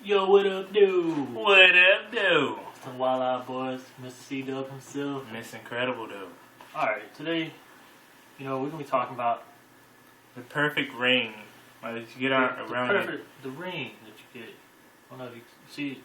Yo, what up, dude? What up, dude? Some Walah boys, Mr. C-Dub himself. Miss Incredible, dude. Alright, today, we're going to be talking about The perfect ring. Like, you get around it. the ring that you get. I don't know if you see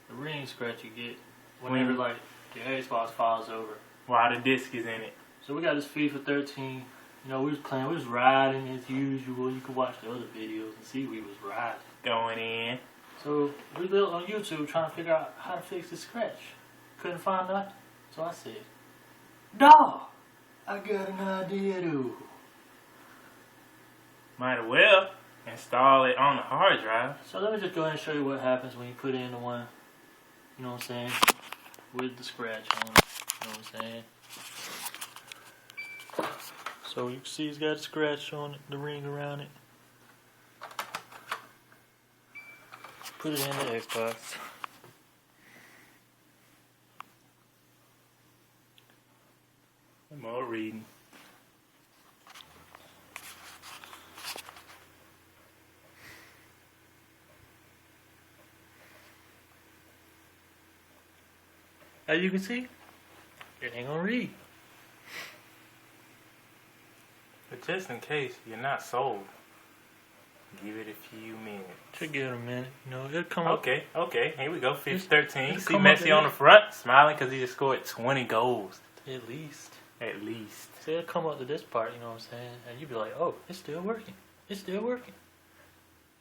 the ring scratch you get whenever, like, your Xbox falls over. While the disc is in it. So we got this FIFA 13. We was playing, we was riding as usual. You could watch the other videos and see we was riding. Going in. So we built on YouTube trying to figure out how to fix the scratch. Couldn't find nothing. So I said, "Dawg, I got an idea, dude." Might as well install it on the hard drive. So let me just go ahead and show you what happens when you put in the one, you know what I'm saying, with the scratch on it. You know what I'm saying? So you can see it's got a scratch on it, the ring around it. Put it in the Xbox. More reading. As you can see, it ain't gonna read. But just in case you're not sold, give it a few minutes. Should give it a minute. It'll come up. Okay. Here we go. 13. It'll See come Messi up on the front, smiling because he just scored 20 goals. At least. At least. So it'll come up to this part, you know what I'm saying? And you'll be like, oh, it's still working. It's still working.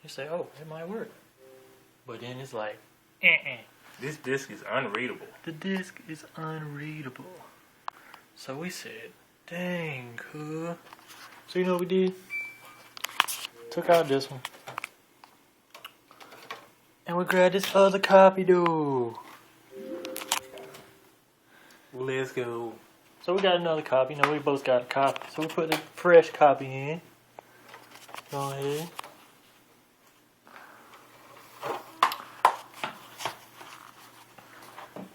You say, oh, it might work. But then it's like, This disc is unreadable. The disc is unreadable. So we said, dang, cool. So you know what we did? Took out this one. And we grabbed this other copy, dude. Let's go. So we got another copy. We both got a copy. So we put the fresh copy in. Go ahead.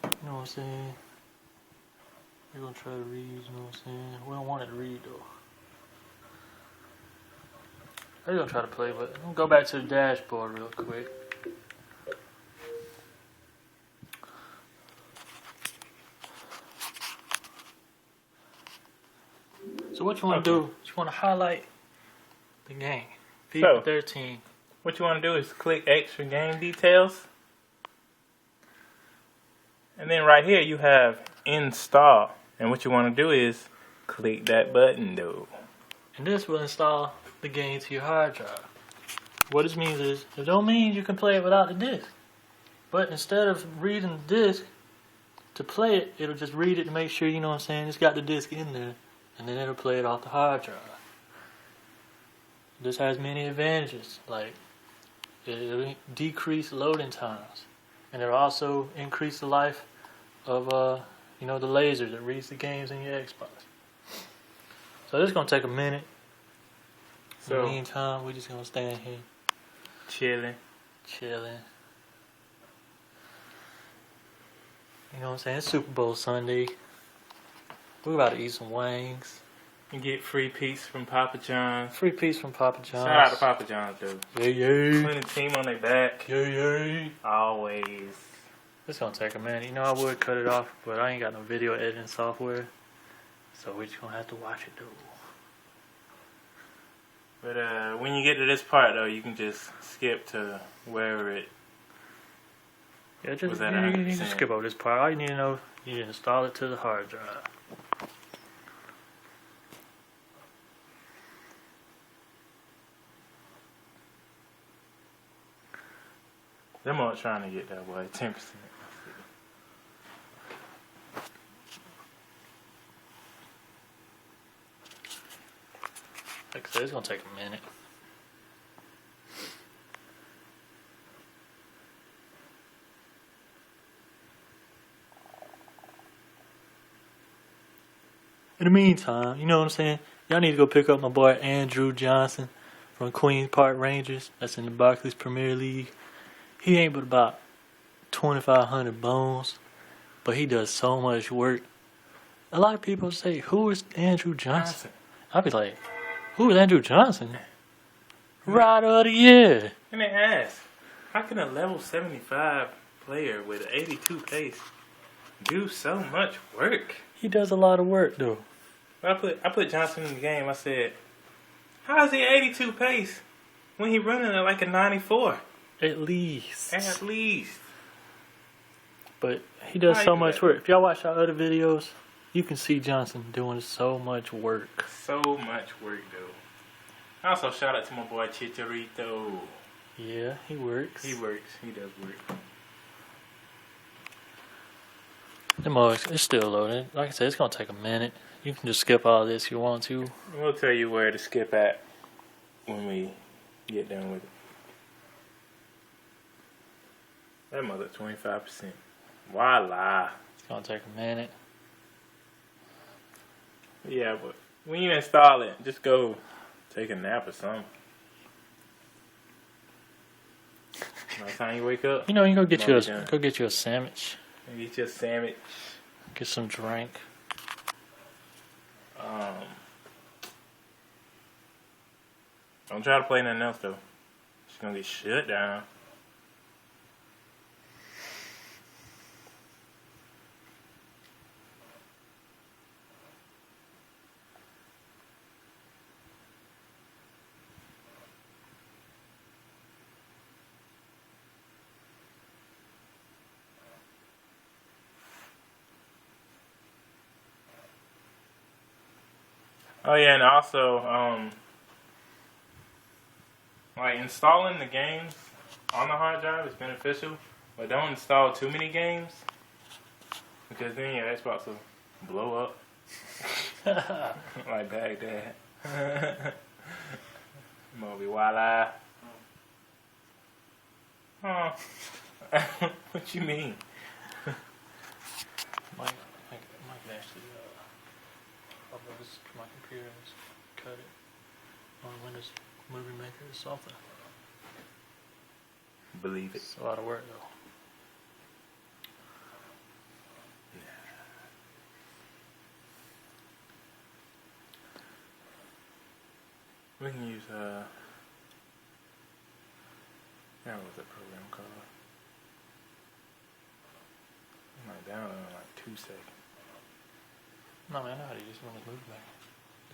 You know what I'm saying? We're going to try to read, you know what I'm saying? We don't want it to read, though. I'm going to try to play, but I'm going to go back to the dashboard real quick. So what you want to do, you want to highlight the game. FIFA 13. What you want to do is click extra game details. And then right here you have install. And what you want to do is click that button, though. And this will install the game to your hard drive. What this means is, it don't mean you can play it without the disc. But instead of reading the disc to play it, it'll just read it to make sure, you know what I'm saying, it's got the disc in there. And then it'll play it off the hard drive. This has many advantages, like it'll decrease loading times. And it'll also increase the life of the laser that reads the games in your Xbox. So this is going to take a minute. So in the meantime, we're just going to stand here. Chilling. You know what I'm saying? It's Super Bowl Sunday. We're about to eat some wings. And get free piece from Papa John's. Free piece from Papa John's. Shout out to Papa John's, dude. Yay. Putting the team on their back. Yay. Always. It's going to take a minute. I would cut it off, but I ain't got no video editing software. So we're just going to have to watch it, though. But when you get to this part, though, you can just skip to wherever it was at. You can skip over this part. All you need to know, you need to install it to the hard drive. Them all trying to get that way, 10%. Like I said, it's going to take a minute. In the meantime, you know what I'm saying? Y'all need to go pick up my boy Andrew Johnson from Queens Park Rangers. That's in the Barclays Premier League. He ain't but about 2,500 bones, but he does so much work. A lot of people say, who is Andrew Johnson? I'll be like, who is Andrew Johnson? Rider of the year. Let me ask. How can a level 75 player with 82 pace do so much work? He does a lot of work though. I put Johnson in the game. I said, how is he 82 pace when he running at like a 94? At least. At least. But he does How so you do much that? work. If y'all watch our other videos, you can see Johnson doing so much work. So much work, though. Also, shout out to my boy Chicharito. Yeah, he works. He works. He does work. The mugs, it's still loaded. Like I said, it's gonna take a minute. You can just skip all this if you want to. We'll tell you where to skip at when we get done with it. That mother 25%. Walah. It's gonna take a minute. Yeah, but when you install it, just go take a nap or something. By the time you wake up, You know, you go get you Might be done. go get you a sandwich, get your sandwich. get some drink. Don't try to play nothing else though. It's gonna get shut down. Oh yeah, and also, like installing the games on the hard drive is beneficial, but don't install too many games because then your Xbox will blow up like Baghdad. Movie Walah. Huh? What you mean? Mike can actually upload this to my computer and just cut it on Windows Movie Maker or something. Believe it. It's a lot of work though. We can use what was that program called? I'm like down in like 2 seconds. No man, I know how to use Windows Movie Maker.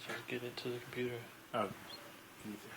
Just get it to the computer. Oh, easy.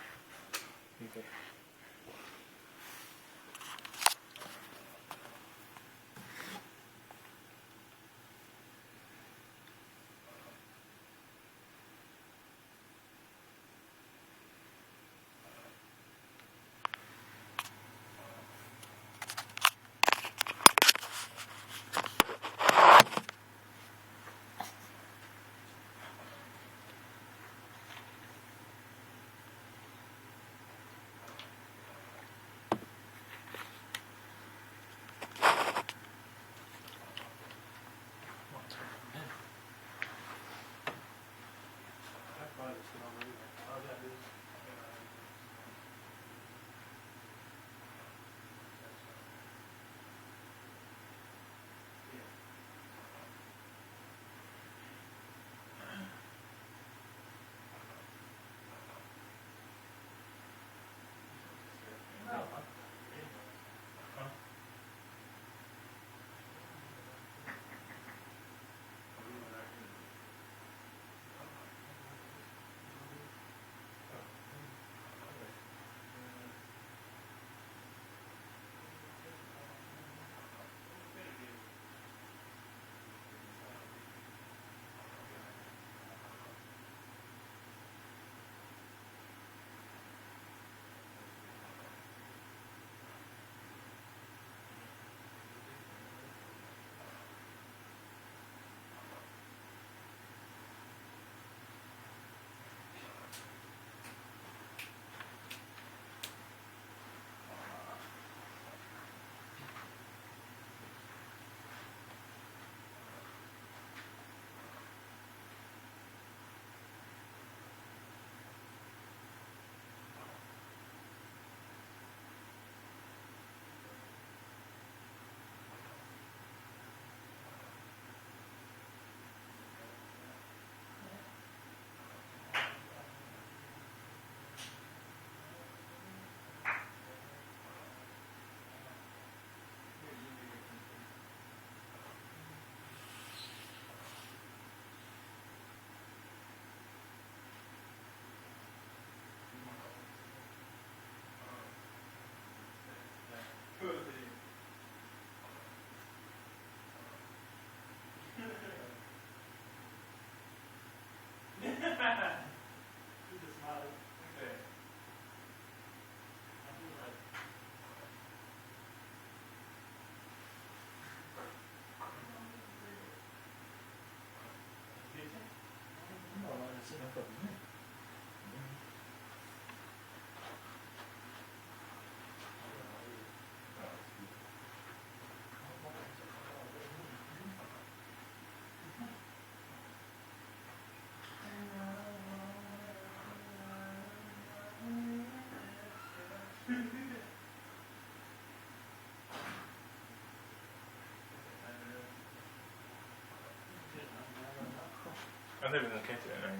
I think we're gonna catch it right now.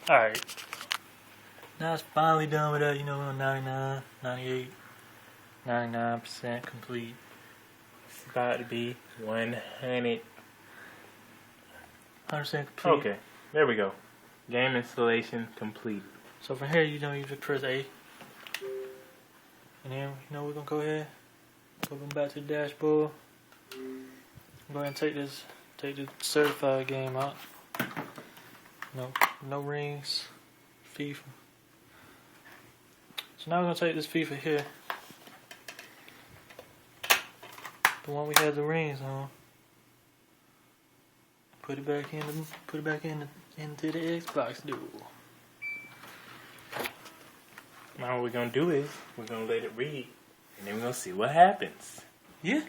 Alright. Now it's finally done with that, you know, 99, 98, 99% complete. It's about to be 100. 100% complete. Okay, there we go. Game installation complete. So from here, you know, you just press A. And then, you know, we're going to go ahead, go back to the dashboard. Go ahead and take the certified game out. No rings, FIFA. So now we're going to take this FIFA here. The one we had the rings on. Put it back into the Xbox duel. Now what we're gonna do is we're gonna let it read, and then we're gonna see what happens. Yeah.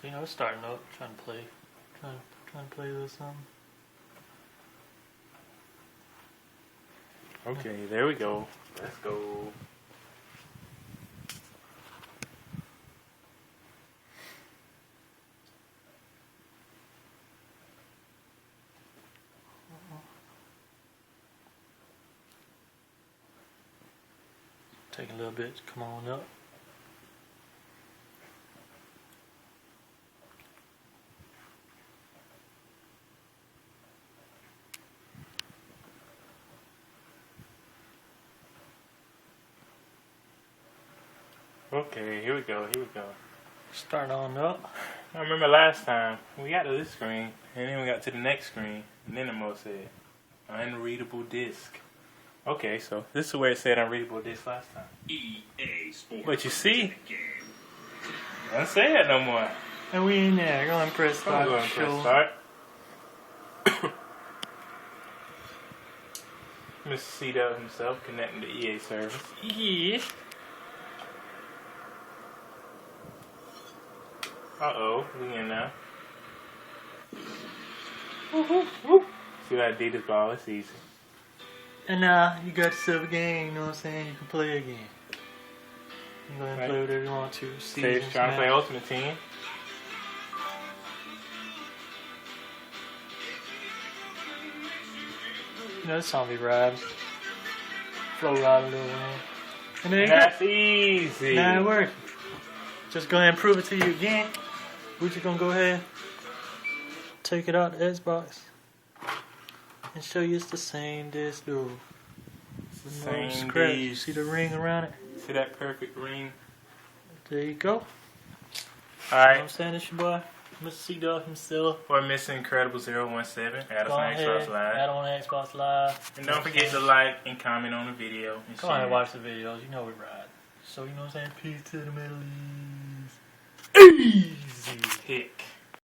So you know, it's starting up, trying to play a little something. Okay, there we go. Let's go. Take a little bit to come on up. Okay, here we go. Start on up. I remember last time we got to this screen, and then we got to the next screen, and then the mo said unreadable disc. Okay, so this is where it said unreadable disc last time. EA Sports. But you see, don't say that no more. And we in there. Go and press start. Go and press start. Mr. C-Dub himself connecting to EA service. Yeah. Uh-oh, we in now. See that Adidas ball, it's easy. And now you got yourself a game, you know what I'm saying? You can play again. You can go ahead and play whatever you want to. Say it's trying to play Ultimate Team. You know, this song be riding. Flow ride a little bit. And there you That's go. easy. Now it works. Just go ahead and prove it to you again. We're just gonna go ahead, take it out the Xbox, and show you it's the same disc dude. It's the No same scratch. You disc. see the ring around it? See that perfect ring? There you go. Alright. I'm saying it's your boy, Mr. C-Dog himself. For Mr. Incredible 017. Add us Go on ahead, Xbox Live. add on Xbox Live. And don't forget to like and comment on the video. And Go ahead and share. watch the videos. You know we ride. So, you know what I'm saying? Peace to the Middle East. Easy. Hick.